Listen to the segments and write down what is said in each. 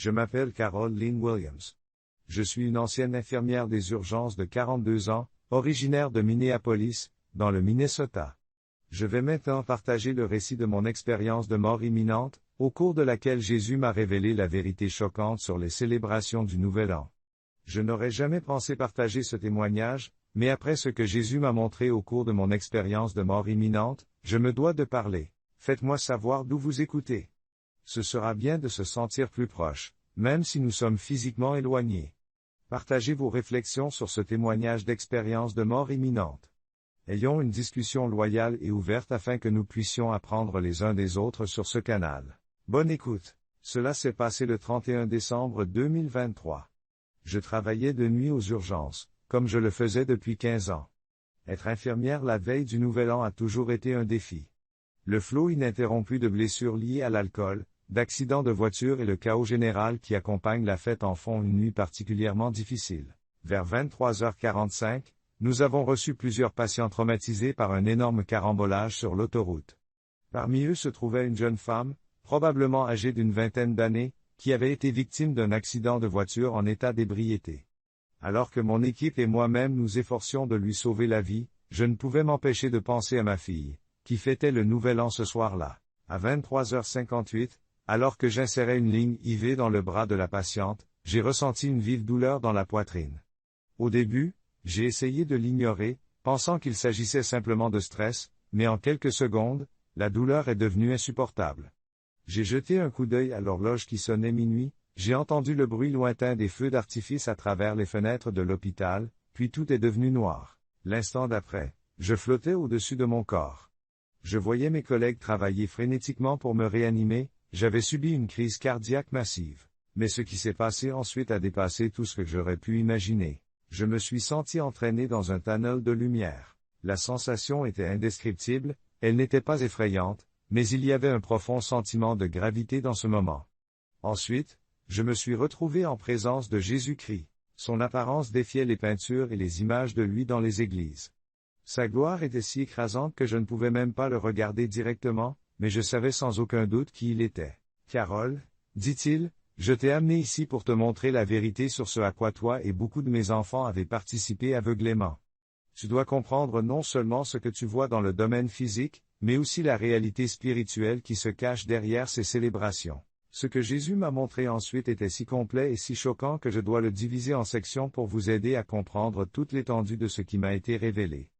Je m'appelle Carol Lynn Williams. Je suis une ancienne infirmière des urgences de 42 ans, originaire de Minneapolis, dans le Minnesota. Je vais maintenant partager le récit de mon expérience de mort imminente, au cours de laquelle Jésus m'a révélé la vérité choquante sur les célébrations du Nouvel An. Je n'aurais jamais pensé partager ce témoignage, mais après ce que Jésus m'a montré au cours de mon expérience de mort imminente, je me dois de parler. Faites-moi savoir d'où vous écoutez. Ce sera bien de se sentir plus proche, même si nous sommes physiquement éloignés. Partagez vos réflexions sur ce témoignage d'expérience de mort imminente. Ayons une discussion loyale et ouverte afin que nous puissions apprendre les uns des autres sur ce canal. Bonne écoute. Cela s'est passé le 31 décembre 2023. Je travaillais de nuit aux urgences, comme je le faisais depuis 15 ans. Être infirmière la veille du Nouvel An a toujours été un défi. Le flot ininterrompu de blessures liées à l'alcool, d'accidents de voiture et le chaos général qui accompagne la fête en font une nuit particulièrement difficile. Vers 23h45, nous avons reçu plusieurs patients traumatisés par un énorme carambolage sur l'autoroute. Parmi eux se trouvait une jeune femme, probablement âgée d'une vingtaine d'années, qui avait été victime d'un accident de voiture en état d'ébriété. Alors que mon équipe et moi-même nous efforcions de lui sauver la vie, je ne pouvais m'empêcher de penser à ma fille, qui fêtait le Nouvel An ce soir-là. À 23h58, alors que j'insérais une ligne IV dans le bras de la patiente, j'ai ressenti une vive douleur dans la poitrine. Au début, j'ai essayé de l'ignorer, pensant qu'il s'agissait simplement de stress, mais en quelques secondes, la douleur est devenue insupportable. J'ai jeté un coup d'œil à l'horloge qui sonnait minuit, j'ai entendu le bruit lointain des feux d'artifice à travers les fenêtres de l'hôpital, puis tout est devenu noir. L'instant d'après, je flottais au-dessus de mon corps. Je voyais mes collègues travailler frénétiquement pour me réanimer, j'avais subi une crise cardiaque massive. Mais ce qui s'est passé ensuite a dépassé tout ce que j'aurais pu imaginer. Je me suis senti entraîné dans un tunnel de lumière. La sensation était indescriptible, elle n'était pas effrayante, mais il y avait un profond sentiment de gravité dans ce moment. Ensuite, je me suis retrouvé en présence de Jésus-Christ. Son apparence défiait les peintures et les images de lui dans les églises. Sa gloire était si écrasante que je ne pouvais même pas le regarder directement, mais je savais sans aucun doute qui il était. « Carol, dit-il, je t'ai amené ici pour te montrer la vérité sur ce à quoi toi et beaucoup de mes enfants avaient participé aveuglément. Tu dois comprendre non seulement ce que tu vois dans le domaine physique, mais aussi la réalité spirituelle qui se cache derrière ces célébrations. Ce que Jésus m'a montré ensuite était si complet et si choquant que je dois le diviser en sections pour vous aider à comprendre toute l'étendue de ce qui m'a été révélé.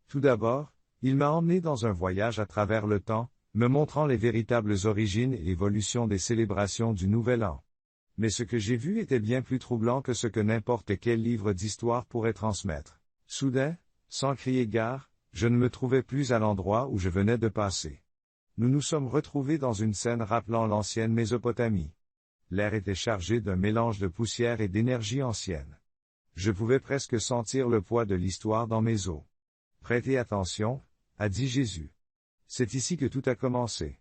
Tout d'abord, il m'a emmené dans un voyage à travers le temps, me montrant les véritables origines et l'évolution des célébrations du Nouvel An. Mais ce que j'ai vu était bien plus troublant que ce que n'importe quel livre d'histoire pourrait transmettre. Soudain, sans crier gare, je ne me trouvais plus à l'endroit où je venais de passer. Nous nous sommes retrouvés dans une scène rappelant l'ancienne Mésopotamie. L'air était chargé d'un mélange de poussière et d'énergie ancienne. Je pouvais presque sentir le poids de l'histoire dans mes os. Prêtez attention, a dit Jésus. C'est ici que tout a commencé.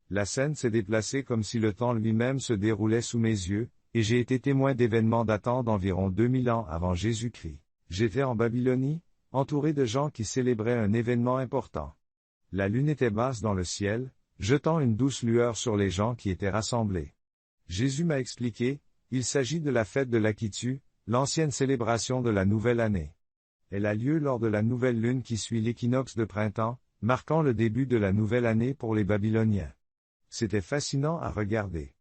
La scène s'est déplacée comme si le temps lui-même se déroulait sous mes yeux, et j'ai été témoin d'événements datant d'environ 2000 ans avant Jésus-Christ. J'étais en Babylonie, entouré de gens qui célébraient un événement important. La lune était basse dans le ciel, jetant une douce lueur sur les gens qui étaient rassemblés. Jésus m'a expliqué, il s'agit de la fête de l'Akitu, l'ancienne célébration de la nouvelle année. Elle a lieu lors de la nouvelle lune qui suit l'équinoxe de printemps, marquant le début de la nouvelle année pour les Babyloniens. C'était fascinant à regarder.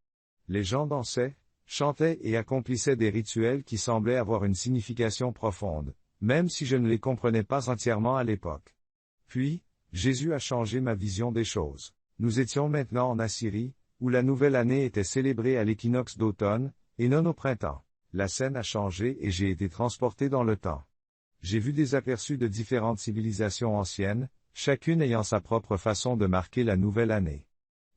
Les gens dansaient, chantaient et accomplissaient des rituels qui semblaient avoir une signification profonde, même si je ne les comprenais pas entièrement à l'époque. Puis, Jésus a changé ma vision des choses. Nous étions maintenant en Assyrie, où la nouvelle année était célébrée à l'équinoxe d'automne, et non au printemps. La scène a changé et j'ai été transporté dans le temps. J'ai vu des aperçus de différentes civilisations anciennes, chacune ayant sa propre façon de marquer la nouvelle année.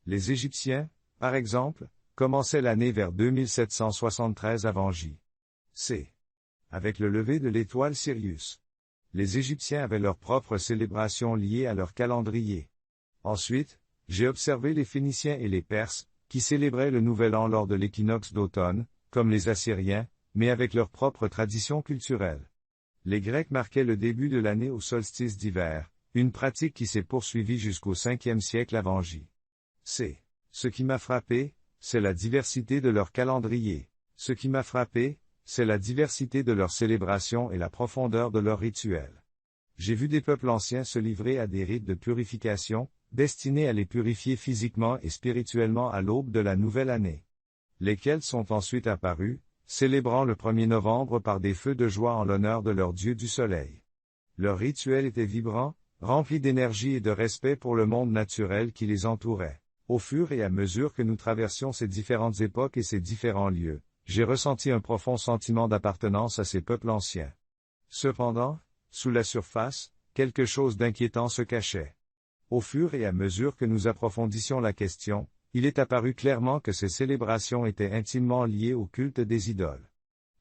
Les Égyptiens, par exemple, commençaient l'année vers 2773 avant J.C. avec le lever de l'étoile Sirius. Les Égyptiens avaient leur propre célébration liée à leur calendrier. Ensuite, j'ai observé les Phéniciens et les Perses, qui célébraient le Nouvel An lors de l'équinoxe d'automne, comme les Assyriens, mais avec leur propre tradition culturelle. Les Grecs marquaient le début de l'année au solstice d'hiver, une pratique qui s'est poursuivie jusqu'au 5e siècle avant J.C. Ce qui m'a frappé, c'est la diversité de leur calendrier. Ce qui m'a frappé, c'est la diversité de leurs célébrations et la profondeur de leurs rituels. J'ai vu des peuples anciens se livrer à des rites de purification, destinés à les purifier physiquement et spirituellement à l'aube de la nouvelle année. Lesquels sont ensuite apparus, célébrant le 1er novembre par des feux de joie en l'honneur de leur dieu du soleil. Leur rituel était vibrant, rempli d'énergie et de respect pour le monde naturel qui les entourait. Au fur et à mesure que nous traversions ces différentes époques et ces différents lieux, j'ai ressenti un profond sentiment d'appartenance à ces peuples anciens. Cependant, sous la surface, quelque chose d'inquiétant se cachait. Au fur et à mesure que nous approfondissions la question, il est apparu clairement que ces célébrations étaient intimement liées au culte des idoles.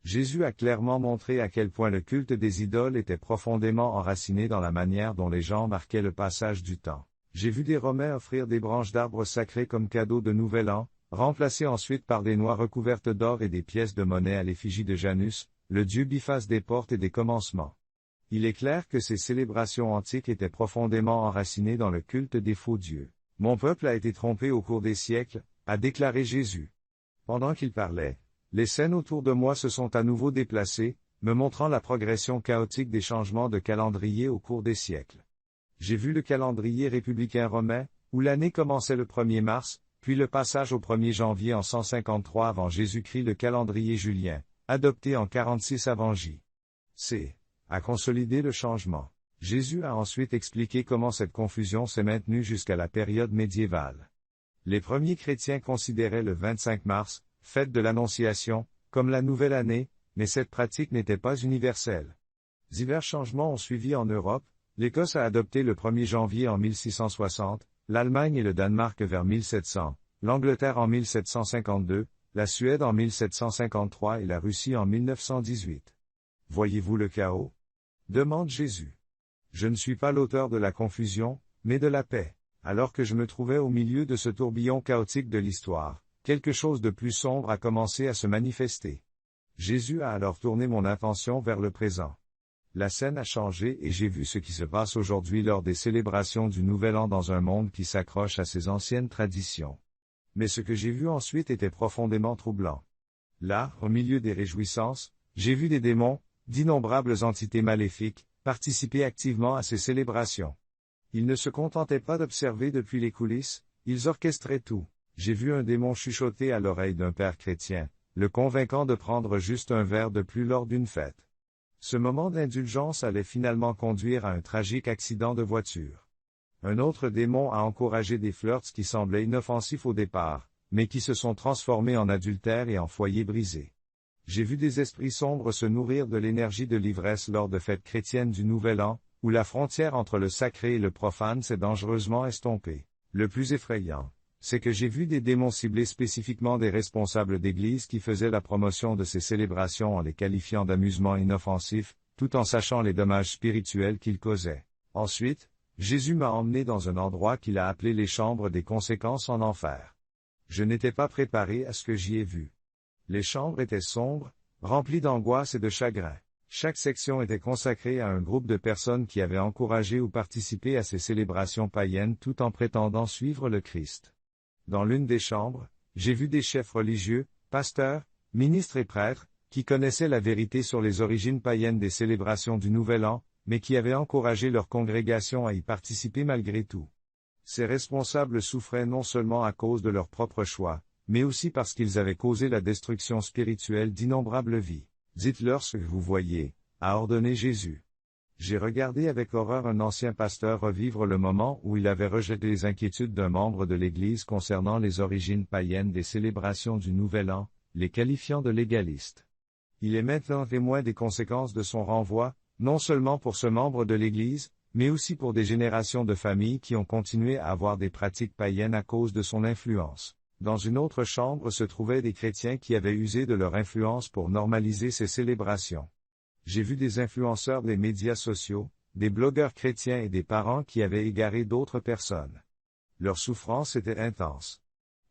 Jésus a clairement montré à quel point le culte des idoles était profondément enraciné dans la manière dont les gens marquaient le passage du temps. J'ai vu des Romains offrir des branches d'arbres sacrés comme cadeau de Nouvel An, remplacées ensuite par des noix recouvertes d'or et des pièces de monnaie à l'effigie de Janus, le dieu biface des portes et des commencements. Il est clair que ces célébrations antiques étaient profondément enracinées dans le culte des faux dieux. Mon peuple a été trompé au cours des siècles, a déclaré Jésus. Pendant qu'il parlait, les scènes autour de moi se sont à nouveau déplacées, me montrant la progression chaotique des changements de calendrier au cours des siècles. J'ai vu le calendrier républicain romain, où l'année commençait le 1er mars, puis le passage au 1er janvier en 153 avant Jésus-Christ, le calendrier julien, adopté en 46 avant J.C., a consolidé le changement. Jésus a ensuite expliqué comment cette confusion s'est maintenue jusqu'à la période médiévale. Les premiers chrétiens considéraient le 25 mars, fête de l'Annonciation, comme la nouvelle année, mais cette pratique n'était pas universelle. Divers changements ont suivi en Europe, l'Écosse a adopté le 1er janvier en 1660, l'Allemagne et le Danemark vers 1700, l'Angleterre en 1752, la Suède en 1753 et la Russie en 1918. Voyez-vous le chaos? Demande Jésus. Je ne suis pas l'auteur de la confusion, mais de la paix. Alors que je me trouvais au milieu de ce tourbillon chaotique de l'histoire, quelque chose de plus sombre a commencé à se manifester. Jésus a alors tourné mon attention vers le présent. La scène a changé et j'ai vu ce qui se passe aujourd'hui lors des célébrations du Nouvel An dans un monde qui s'accroche à ses anciennes traditions. Mais ce que j'ai vu ensuite était profondément troublant. Là, au milieu des réjouissances, j'ai vu des démons, d'innombrables entités maléfiques, participer activement à ces célébrations. Ils ne se contentaient pas d'observer depuis les coulisses, ils orchestraient tout. J'ai vu un démon chuchoter à l'oreille d'un père chrétien, le convainquant de prendre juste un verre de plus lors d'une fête. Ce moment d'indulgence allait finalement conduire à un tragique accident de voiture. Un autre démon a encouragé des flirts qui semblaient inoffensifs au départ, mais qui se sont transformés en adultère et en foyers brisés. J'ai vu des esprits sombres se nourrir de l'énergie de l'ivresse lors de fêtes chrétiennes du Nouvel An, où la frontière entre le sacré et le profane s'est dangereusement estompée. Le plus effrayant, c'est que j'ai vu des démons cibler spécifiquement des responsables d'église qui faisaient la promotion de ces célébrations en les qualifiant d'amusements inoffensifs, tout en sachant les dommages spirituels qu'ils causaient. Ensuite, Jésus m'a emmené dans un endroit qu'il a appelé les chambres des conséquences en enfer. Je n'étais pas préparé à ce que j'y ai vu. Les chambres étaient sombres, remplies d'angoisse et de chagrin. Chaque section était consacrée à un groupe de personnes qui avaient encouragé ou participé à ces célébrations païennes tout en prétendant suivre le Christ. Dans l'une des chambres, j'ai vu des chefs religieux, pasteurs, ministres et prêtres, qui connaissaient la vérité sur les origines païennes des célébrations du Nouvel An, mais qui avaient encouragé leur congrégation à y participer malgré tout. Ces responsables souffraient non seulement à cause de leur propre choix, mais aussi parce qu'ils avaient causé la destruction spirituelle d'innombrables vies. Dites-leur ce que vous voyez, a ordonné Jésus. J'ai regardé avec horreur un ancien pasteur revivre le moment où il avait rejeté les inquiétudes d'un membre de l'Église concernant les origines païennes des célébrations du Nouvel An, les qualifiant de légalistes. Il est maintenant témoin des conséquences de son renvoi, non seulement pour ce membre de l'Église, mais aussi pour des générations de familles qui ont continué à avoir des pratiques païennes à cause de son influence. Dans une autre chambre se trouvaient des chrétiens qui avaient usé de leur influence pour normaliser ces célébrations. J'ai vu des influenceurs des médias sociaux, des blogueurs chrétiens et des parents qui avaient égaré d'autres personnes. Leur souffrance était intense.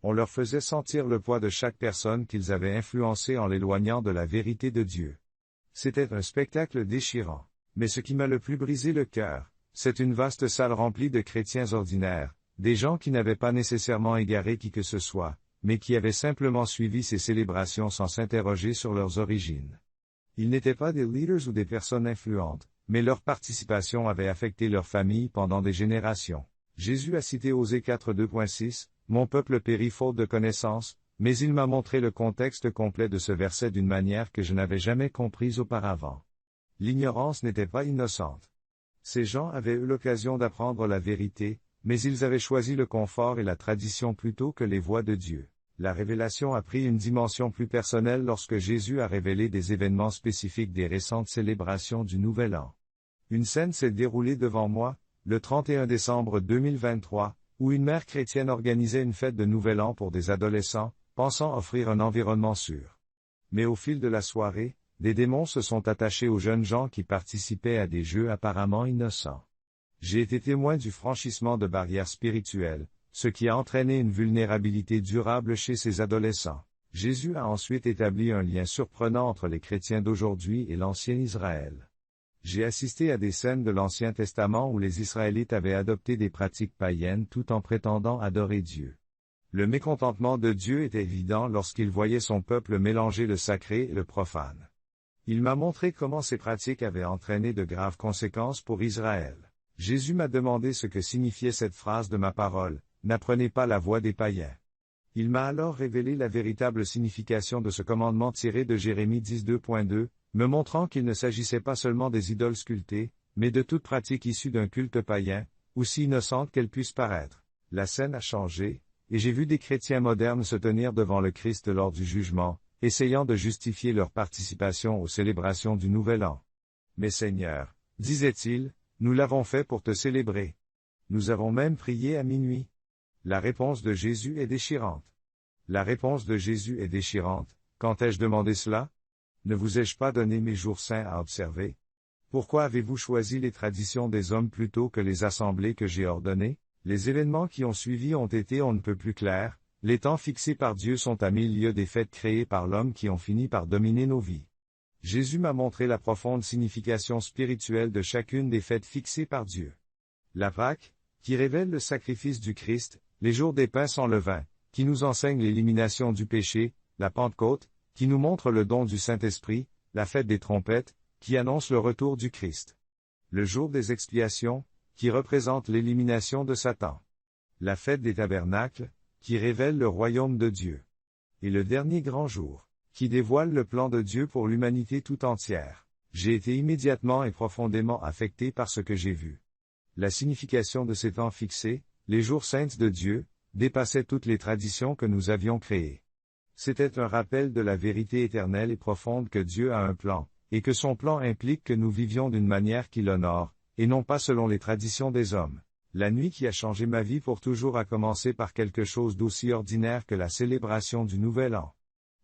On leur faisait sentir le poids de chaque personne qu'ils avaient influencée en l'éloignant de la vérité de Dieu. C'était un spectacle déchirant. Mais ce qui m'a le plus brisé le cœur, c'est une vaste salle remplie de chrétiens ordinaires, des gens qui n'avaient pas nécessairement égaré qui que ce soit, mais qui avaient simplement suivi ces célébrations sans s'interroger sur leurs origines. Ils n'étaient pas des leaders ou des personnes influentes, mais leur participation avait affecté leur famille pendant des générations. Jésus a cité Osée 4:2.6, « Mon peuple périt faute de connaissance », mais il m'a montré le contexte complet de ce verset d'une manière que je n'avais jamais comprise auparavant. L'ignorance n'était pas innocente. Ces gens avaient eu l'occasion d'apprendre la vérité, mais ils avaient choisi le confort et la tradition plutôt que les voies de Dieu. La révélation a pris une dimension plus personnelle lorsque Jésus a révélé des événements spécifiques des récentes célébrations du Nouvel An. Une scène s'est déroulée devant moi, le 31 décembre 2023, où une mère chrétienne organisait une fête de Nouvel An pour des adolescents, pensant offrir un environnement sûr. Mais au fil de la soirée, des démons se sont attachés aux jeunes gens qui participaient à des jeux apparemment innocents. J'ai été témoin du franchissement de barrières spirituelles, ce qui a entraîné une vulnérabilité durable chez ces adolescents. Jésus a ensuite établi un lien surprenant entre les chrétiens d'aujourd'hui et l'ancien Israël. J'ai assisté à des scènes de l'Ancien Testament où les Israélites avaient adopté des pratiques païennes tout en prétendant adorer Dieu. Le mécontentement de Dieu était évident lorsqu'il voyait son peuple mélanger le sacré et le profane. Il m'a montré comment ces pratiques avaient entraîné de graves conséquences pour Israël. Jésus m'a demandé ce que signifiait cette phrase de ma parole, « N'apprenez pas la voie des païens ». Il m'a alors révélé la véritable signification de ce commandement tiré de Jérémie 12:2, me montrant qu'il ne s'agissait pas seulement des idoles sculptées, mais de toute pratique issue d'un culte païen, aussi innocente qu'elle puisse paraître. La scène a changé, et j'ai vu des chrétiens modernes se tenir devant le Christ lors du jugement, essayant de justifier leur participation aux célébrations du Nouvel An. « Mais Seigneur, disait-il, nous l'avons fait pour te célébrer. Nous avons même prié à minuit. » La réponse de Jésus est déchirante. La réponse de Jésus est déchirante. Quand ai-je demandé cela? Ne vous ai-je pas donné mes jours saints à observer? Pourquoi avez-vous choisi les traditions des hommes plutôt que les assemblées que j'ai ordonnées? Les événements qui ont suivi ont été on ne peut plus clairs, les temps fixés par Dieu sont à milieu des fêtes créées par l'homme qui ont fini par dominer nos vies. Jésus m'a montré la profonde signification spirituelle de chacune des fêtes fixées par Dieu. La Pâque, qui révèle le sacrifice du Christ, les jours des pains sans levain, qui nous enseignent l'élimination du péché, la Pentecôte, qui nous montre le don du Saint-Esprit, la fête des trompettes, qui annonce le retour du Christ. Le jour des expiations, qui représente l'élimination de Satan. La fête des tabernacles, qui révèle le royaume de Dieu. Et le dernier grand jour, qui dévoile le plan de Dieu pour l'humanité tout entière. J'ai été immédiatement et profondément affecté par ce que j'ai vu. La signification de ces temps fixés, les jours saints de Dieu, dépassait toutes les traditions que nous avions créées. C'était un rappel de la vérité éternelle et profonde que Dieu a un plan, et que son plan implique que nous vivions d'une manière qui l'honore, et non pas selon les traditions des hommes. La nuit qui a changé ma vie pour toujours a commencé par quelque chose d'aussi ordinaire que la célébration du Nouvel An.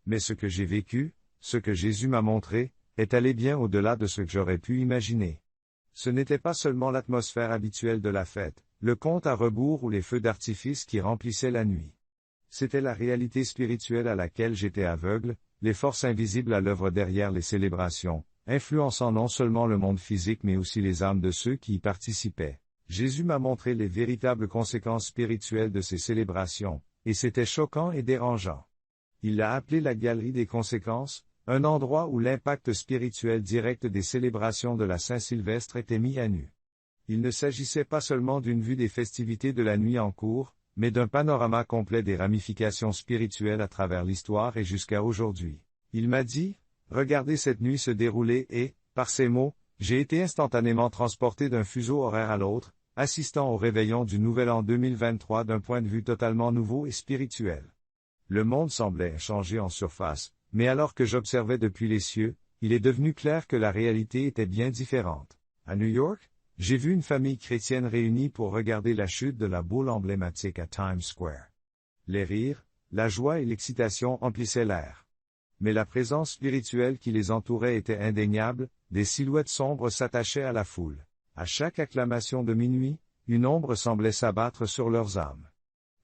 Mais ce que j'ai vécu, ce que Jésus m'a montré, est allé bien au-delà de ce que j'aurais pu imaginer. Ce n'était pas seulement l'atmosphère habituelle de la fête, le compte à rebours ou les feux d'artifice qui remplissaient la nuit. C'était la réalité spirituelle à laquelle j'étais aveugle, les forces invisibles à l'œuvre derrière les célébrations, influençant non seulement le monde physique mais aussi les âmes de ceux qui y participaient. Jésus m'a montré les véritables conséquences spirituelles de ces célébrations, et c'était choquant et dérangeant. Il l'a appelé la galerie des conséquences, un endroit où l'impact spirituel direct des célébrations de la Saint-Sylvestre était mis à nu. Il ne s'agissait pas seulement d'une vue des festivités de la nuit en cours, mais d'un panorama complet des ramifications spirituelles à travers l'histoire et jusqu'à aujourd'hui. Il m'a dit, « Regardez cette nuit se dérouler et, par ces mots, j'ai été instantanément transporté d'un fuseau horaire à l'autre, assistant au réveillon du Nouvel An 2023 d'un point de vue totalement nouveau et spirituel. Le monde semblait changer en surface, mais alors que j'observais depuis les cieux, il est devenu clair que la réalité était bien différente. À New York, j'ai vu une famille chrétienne réunie pour regarder la chute de la boule emblématique à Times Square. Les rires, la joie et l'excitation emplissaient l'air. Mais la présence spirituelle qui les entourait était indéniable, des silhouettes sombres s'attachaient à la foule. À chaque acclamation de minuit, une ombre semblait s'abattre sur leurs âmes.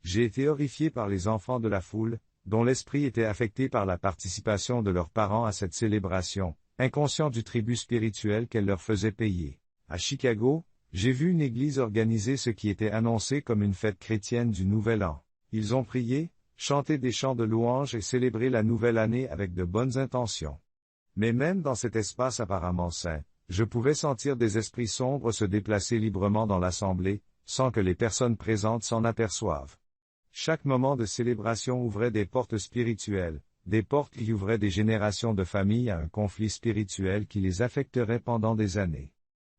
J'ai été horrifié par les enfants de la foule, dont l'esprit était affecté par la participation de leurs parents à cette célébration, inconscients du tribut spirituel qu'elle leur faisait payer. À Chicago, j'ai vu une église organiser ce qui était annoncé comme une fête chrétienne du Nouvel An. Ils ont prié, chanter des chants de louange et célébrer la nouvelle année avec de bonnes intentions. Mais même dans cet espace apparemment saint, je pouvais sentir des esprits sombres se déplacer librement dans l'assemblée, sans que les personnes présentes s'en aperçoivent. Chaque moment de célébration ouvrait des portes spirituelles, des portes qui ouvraient des générations de familles à un conflit spirituel qui les affecterait pendant des années.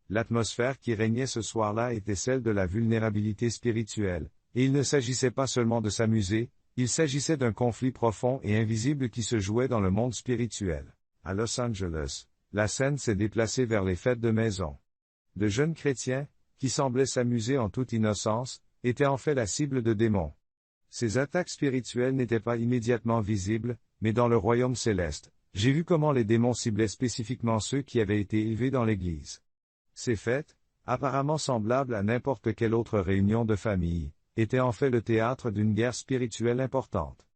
L'atmosphère qui régnait ce soir-là était celle de la vulnérabilité spirituelle, et il ne s'agissait pas seulement de s'amuser, il s'agissait d'un conflit profond et invisible qui se jouait dans le monde spirituel. À Los Angeles, la scène s'est déplacée vers les fêtes de maison. De jeunes chrétiens, qui semblaient s'amuser en toute innocence, étaient en fait la cible de démons. Ces attaques spirituelles n'étaient pas immédiatement visibles, mais dans le royaume céleste, j'ai vu comment les démons ciblaient spécifiquement ceux qui avaient été élevés dans l'Église. Ces fêtes, apparemment semblables à n'importe quelle autre réunion de famille, étaient en fait le théâtre d'une guerre spirituelle importante.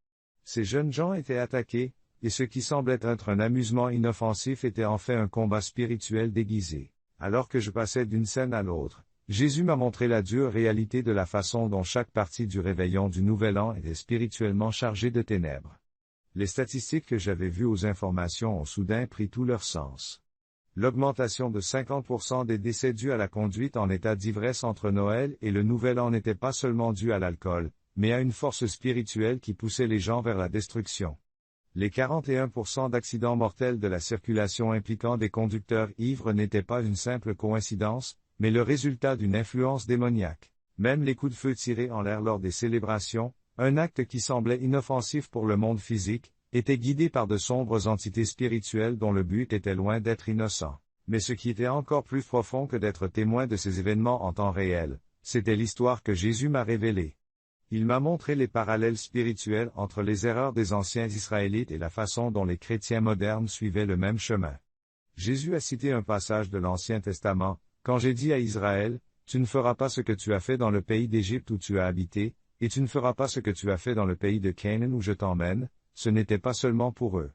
Ces jeunes gens étaient attaqués, et ce qui semblait être un amusement inoffensif était en fait un combat spirituel déguisé. Alors que je passais d'une scène à l'autre, Jésus m'a montré la dure réalité de la façon dont chaque partie du réveillon du Nouvel An était spirituellement chargée de ténèbres. Les statistiques que j'avais vues aux informations ont soudain pris tout leur sens. L'augmentation de 50% des décès dus à la conduite en état d'ivresse entre Noël et le Nouvel An n'était pas seulement due à l'alcool, mais à une force spirituelle qui poussait les gens vers la destruction. Les 41% d'accidents mortels de la circulation impliquant des conducteurs ivres n'étaient pas une simple coïncidence, mais le résultat d'une influence démoniaque. Même les coups de feu tirés en l'air lors des célébrations, un acte qui semblait inoffensif pour le monde physique, était guidé par de sombres entités spirituelles dont le but était loin d'être innocent. Mais ce qui était encore plus profond que d'être témoin de ces événements en temps réel, c'était l'histoire que Jésus m'a révélée. Il m'a montré les parallèles spirituels entre les erreurs des anciens Israélites et la façon dont les chrétiens modernes suivaient le même chemin. Jésus a cité un passage de l'Ancien Testament, « Quand j'ai dit à Israël, tu ne feras pas ce que tu as fait dans le pays d'Égypte où tu as habité, et tu ne feras pas ce que tu as fait dans le pays de Canaan où je t'emmène », ce n'était pas seulement pour eux.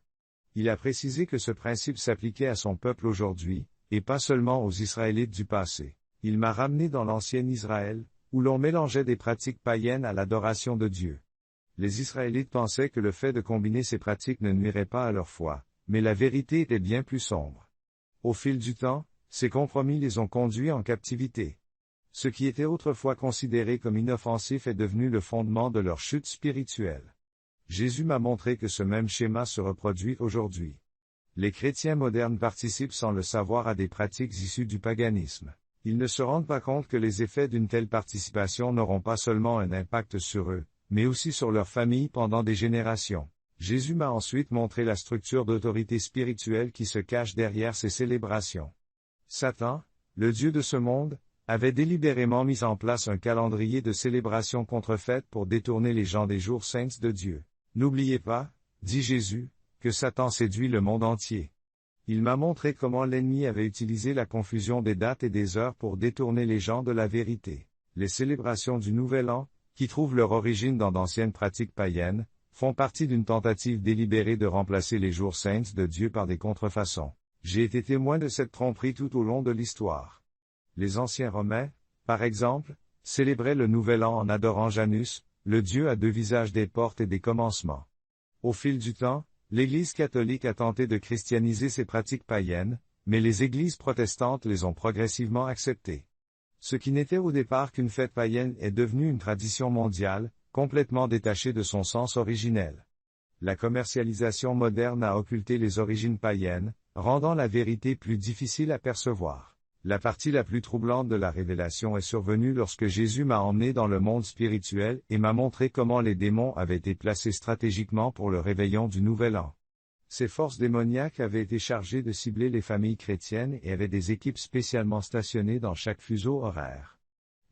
Il a précisé que ce principe s'appliquait à son peuple aujourd'hui, et pas seulement aux Israélites du passé. Il m'a ramené dans l'ancien Israël, où l'on mélangeait des pratiques païennes à l'adoration de Dieu. Les Israélites pensaient que le fait de combiner ces pratiques ne nuirait pas à leur foi, mais la vérité était bien plus sombre. Au fil du temps, ces compromis les ont conduits en captivité. Ce qui était autrefois considéré comme inoffensif est devenu le fondement de leur chute spirituelle. Jésus m'a montré que ce même schéma se reproduit aujourd'hui. Les chrétiens modernes participent sans le savoir à des pratiques issues du paganisme. Ils ne se rendent pas compte que les effets d'une telle participation n'auront pas seulement un impact sur eux, mais aussi sur leur famille pendant des générations. Jésus m'a ensuite montré la structure d'autorité spirituelle qui se cache derrière ces célébrations. Satan, le dieu de ce monde, avait délibérément mis en place un calendrier de célébrations contrefaites pour détourner les gens des jours saints de Dieu. N'oubliez pas, dit Jésus, que Satan séduit le monde entier. Il m'a montré comment l'ennemi avait utilisé la confusion des dates et des heures pour détourner les gens de la vérité. Les célébrations du Nouvel An, qui trouvent leur origine dans d'anciennes pratiques païennes, font partie d'une tentative délibérée de remplacer les jours saints de Dieu par des contrefaçons. J'ai été témoin de cette tromperie tout au long de l'histoire. Les anciens Romains, par exemple, célébraient le Nouvel An en adorant Janus, le dieu à deux visages des portes et des commencements. Au fil du temps, l'Église catholique a tenté de christianiser ces pratiques païennes, mais les églises protestantes les ont progressivement acceptées. Ce qui n'était au départ qu'une fête païenne est devenu une tradition mondiale, complètement détachée de son sens originel. La commercialisation moderne a occulté les origines païennes, rendant la vérité plus difficile à percevoir. La partie la plus troublante de la révélation est survenue lorsque Jésus m'a emmené dans le monde spirituel et m'a montré comment les démons avaient été placés stratégiquement pour le réveillon du Nouvel An. Ces forces démoniaques avaient été chargées de cibler les familles chrétiennes et avaient des équipes spécialement stationnées dans chaque fuseau horaire.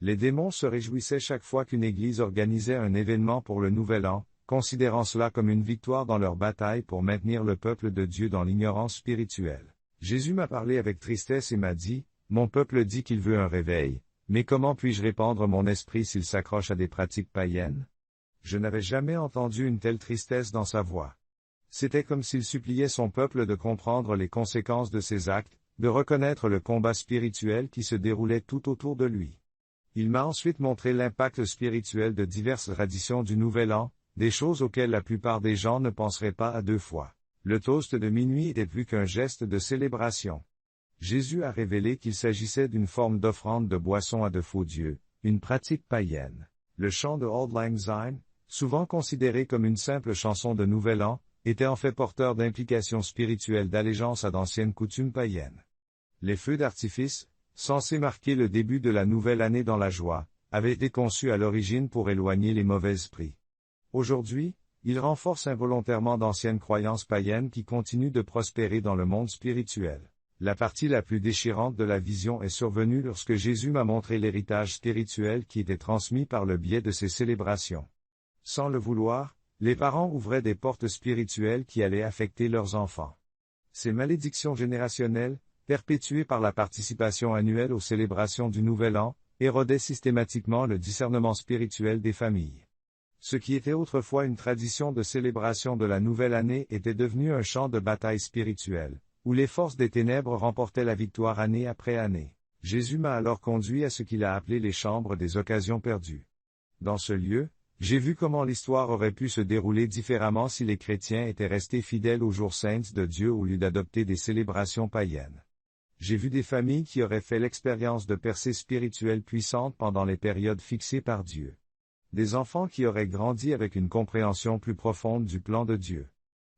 Les démons se réjouissaient chaque fois qu'une église organisait un événement pour le Nouvel An, considérant cela comme une victoire dans leur bataille pour maintenir le peuple de Dieu dans l'ignorance spirituelle. Jésus m'a parlé avec tristesse et m'a dit, « Mon peuple dit qu'il veut un réveil, mais comment puis-je répandre mon esprit s'il s'accroche à des pratiques païennes ?» Je n'avais jamais entendu une telle tristesse dans sa voix. C'était comme s'il suppliait son peuple de comprendre les conséquences de ses actes, de reconnaître le combat spirituel qui se déroulait tout autour de lui. Il m'a ensuite montré l'impact spirituel de diverses traditions du Nouvel An, des choses auxquelles la plupart des gens ne penseraient pas à deux fois. Le toast de minuit était plus qu'un geste de célébration. Jésus a révélé qu'il s'agissait d'une forme d'offrande de boisson à de faux dieux, une pratique païenne. Le chant de Auld Lang Syne, souvent considéré comme une simple chanson de Nouvel An, était en fait porteur d'implications spirituelles d'allégeance à d'anciennes coutumes païennes. Les feux d'artifice, censés marquer le début de la nouvelle année dans la joie, avaient été conçus à l'origine pour éloigner les mauvais esprits. Aujourd'hui, ils renforcent involontairement d'anciennes croyances païennes qui continuent de prospérer dans le monde spirituel. La partie la plus déchirante de la vision est survenue lorsque Jésus m'a montré l'héritage spirituel qui était transmis par le biais de ces célébrations. Sans le vouloir, les parents ouvraient des portes spirituelles qui allaient affecter leurs enfants. Ces malédictions générationnelles, perpétuées par la participation annuelle aux célébrations du Nouvel An, érodaient systématiquement le discernement spirituel des familles. Ce qui était autrefois une tradition de célébration de la nouvelle année était devenu un champ de bataille spirituelle, où les forces des ténèbres remportaient la victoire année après année. Jésus m'a alors conduit à ce qu'il a appelé les chambres des occasions perdues. Dans ce lieu, j'ai vu comment l'histoire aurait pu se dérouler différemment si les chrétiens étaient restés fidèles aux jours saints de Dieu au lieu d'adopter des célébrations païennes. J'ai vu des familles qui auraient fait l'expérience de percées spirituelles puissantes pendant les périodes fixées par Dieu. Des enfants qui auraient grandi avec une compréhension plus profonde du plan de Dieu.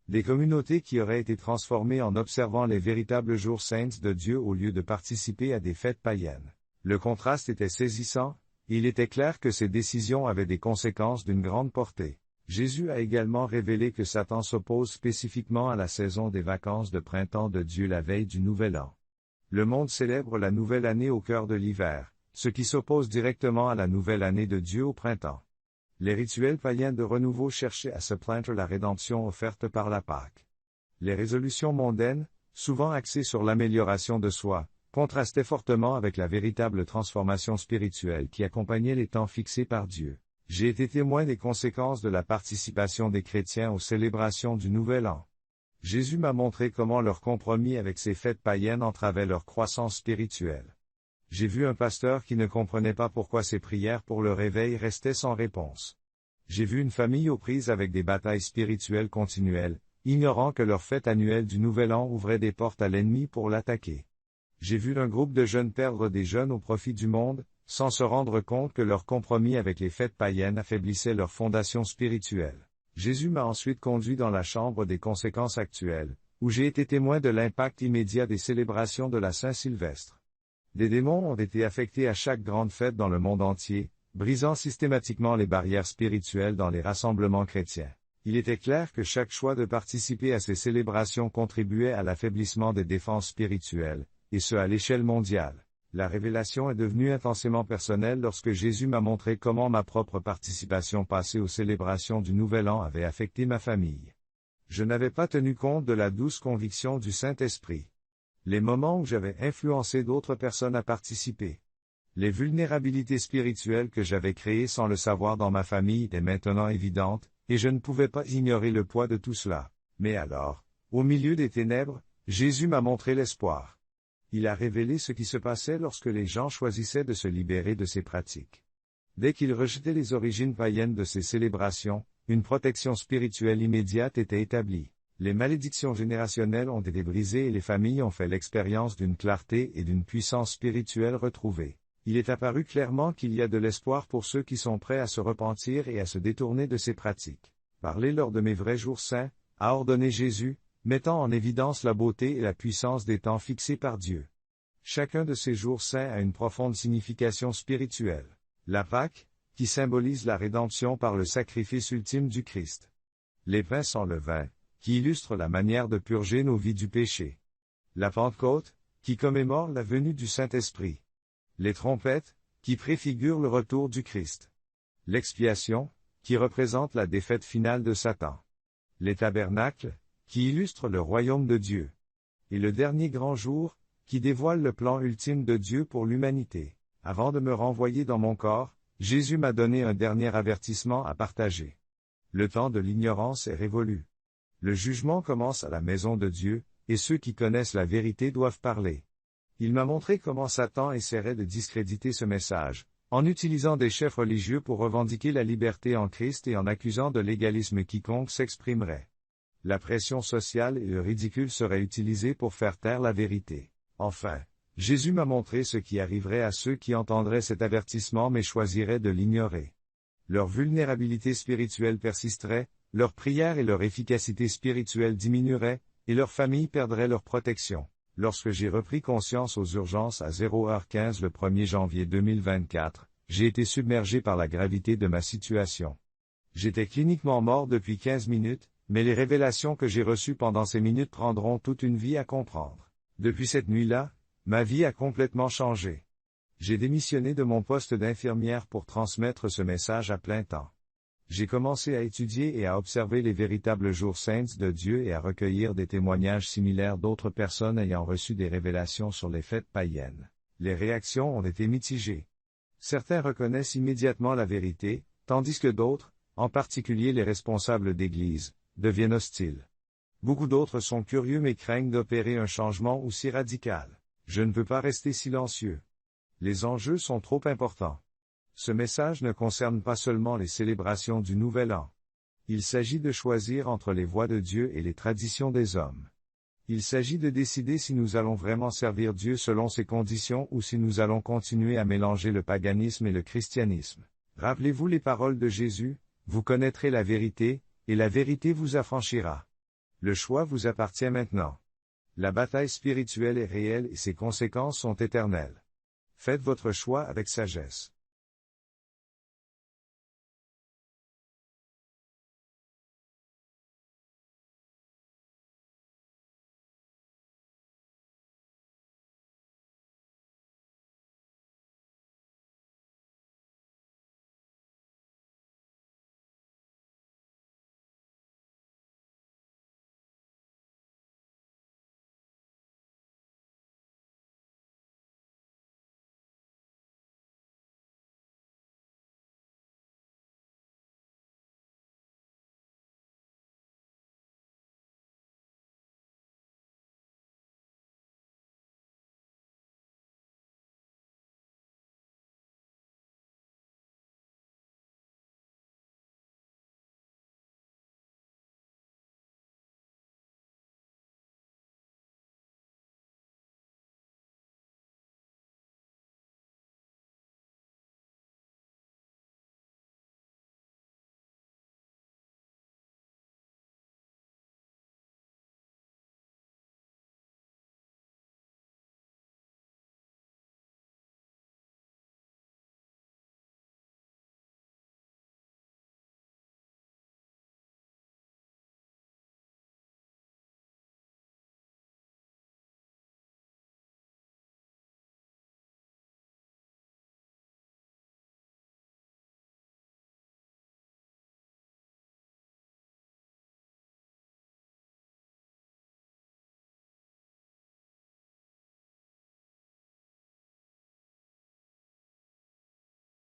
Des communautés qui auraient été transformées en observant les véritables jours saints de Dieu au lieu de participer à des fêtes païennes. Le contraste était saisissant, et il était clair que ces décisions avaient des conséquences d'une grande portée. Jésus a également révélé que Satan s'oppose spécifiquement à la saison des vacances de printemps de Dieu la veille du Nouvel An. Le monde célèbre la nouvelle année au cœur de l'hiver, ce qui s'oppose directement à la nouvelle année de Dieu au printemps. Les rituels païens de renouveau cherchaient à se plaindre la rédemption offerte par la Pâque. Les résolutions mondaines, souvent axées sur l'amélioration de soi, contrastaient fortement avec la véritable transformation spirituelle qui accompagnait les temps fixés par Dieu. J'ai été témoin des conséquences de la participation des chrétiens aux célébrations du Nouvel An. Jésus m'a montré comment leur compromis avec ces fêtes païennes entravait leur croissance spirituelle. J'ai vu un pasteur qui ne comprenait pas pourquoi ses prières pour le réveil restaient sans réponse. J'ai vu une famille aux prises avec des batailles spirituelles continuelles, ignorant que leur fête annuelle du Nouvel An ouvrait des portes à l'ennemi pour l'attaquer. J'ai vu un groupe de jeunes perdre des jeunes au profit du monde, sans se rendre compte que leur compromis avec les fêtes païennes affaiblissait leur fondation spirituelle. Jésus m'a ensuite conduit dans la chambre des conséquences actuelles, où j'ai été témoin de l'impact immédiat des célébrations de la Saint-Sylvestre. Des démons ont été affectés à chaque grande fête dans le monde entier, brisant systématiquement les barrières spirituelles dans les rassemblements chrétiens. Il était clair que chaque choix de participer à ces célébrations contribuait à l'affaiblissement des défenses spirituelles, et ce à l'échelle mondiale. La révélation est devenue intensément personnelle lorsque Jésus m'a montré comment ma propre participation passée aux célébrations du Nouvel An avait affecté ma famille. Je n'avais pas tenu compte de la douce conviction du Saint-Esprit. Les moments où j'avais influencé d'autres personnes à participer. Les vulnérabilités spirituelles que j'avais créées sans le savoir dans ma famille étaient maintenant évidentes, et je ne pouvais pas ignorer le poids de tout cela. Mais alors, au milieu des ténèbres, Jésus m'a montré l'espoir. Il a révélé ce qui se passait lorsque les gens choisissaient de se libérer de ces pratiques. Dès qu'ils rejetaient les origines païennes de ces célébrations, une protection spirituelle immédiate était établie. Les malédictions générationnelles ont été brisées et les familles ont fait l'expérience d'une clarté et d'une puissance spirituelle retrouvée. Il est apparu clairement qu'il y a de l'espoir pour ceux qui sont prêts à se repentir et à se détourner de ces pratiques. Parler lors de mes vrais jours saints, a ordonné Jésus, mettant en évidence la beauté et la puissance des temps fixés par Dieu. Chacun de ces jours saints a une profonde signification spirituelle. La Pâque, qui symbolise la rédemption par le sacrifice ultime du Christ. Les pains sans levain, qui illustrent la manière de purger nos vies du péché. La Pentecôte, qui commémore la venue du Saint-Esprit. Les trompettes, qui préfigurent le retour du Christ. L'expiation, qui représente la défaite finale de Satan. Les tabernacles, qui illustrent le royaume de Dieu. Et le dernier grand jour, qui dévoile le plan ultime de Dieu pour l'humanité. Avant de me renvoyer dans mon corps, Jésus m'a donné un dernier avertissement à partager. Le temps de l'ignorance est révolu. Le jugement commence à la maison de Dieu, et ceux qui connaissent la vérité doivent parler. Il m'a montré comment Satan essaierait de discréditer ce message, en utilisant des chefs religieux pour revendiquer la liberté en Christ et en accusant de légalisme quiconque s'exprimerait. La pression sociale et le ridicule seraient utilisés pour faire taire la vérité. Enfin, Jésus m'a montré ce qui arriverait à ceux qui entendraient cet avertissement mais choisiraient de l'ignorer. Leur vulnérabilité spirituelle persisterait, leur prière et leur efficacité spirituelle diminueraient, et leur famille perdrait leur protection. Lorsque j'ai repris conscience aux urgences à 0h15 le 1er janvier 2024, j'ai été submergé par la gravité de ma situation. J'étais cliniquement mort depuis 15 minutes, mais les révélations que j'ai reçues pendant ces minutes prendront toute une vie à comprendre. Depuis cette nuit-là, ma vie a complètement changé. J'ai démissionné de mon poste d'infirmière pour transmettre ce message à plein temps. J'ai commencé à étudier et à observer les véritables jours saints de Dieu et à recueillir des témoignages similaires d'autres personnes ayant reçu des révélations sur les fêtes païennes. Les réactions ont été mitigées. Certains reconnaissent immédiatement la vérité, tandis que d'autres, en particulier les responsables d'église, deviennent hostiles. Beaucoup d'autres sont curieux mais craignent d'opérer un changement aussi radical. Je ne peux pas rester silencieux. Les enjeux sont trop importants. Ce message ne concerne pas seulement les célébrations du Nouvel An. Il s'agit de choisir entre les voies de Dieu et les traditions des hommes. Il s'agit de décider si nous allons vraiment servir Dieu selon ses conditions ou si nous allons continuer à mélanger le paganisme et le christianisme. Rappelez-vous les paroles de Jésus, vous connaîtrez la vérité, et la vérité vous affranchira. Le choix vous appartient maintenant. La bataille spirituelle est réelle et ses conséquences sont éternelles. Faites votre choix avec sagesse.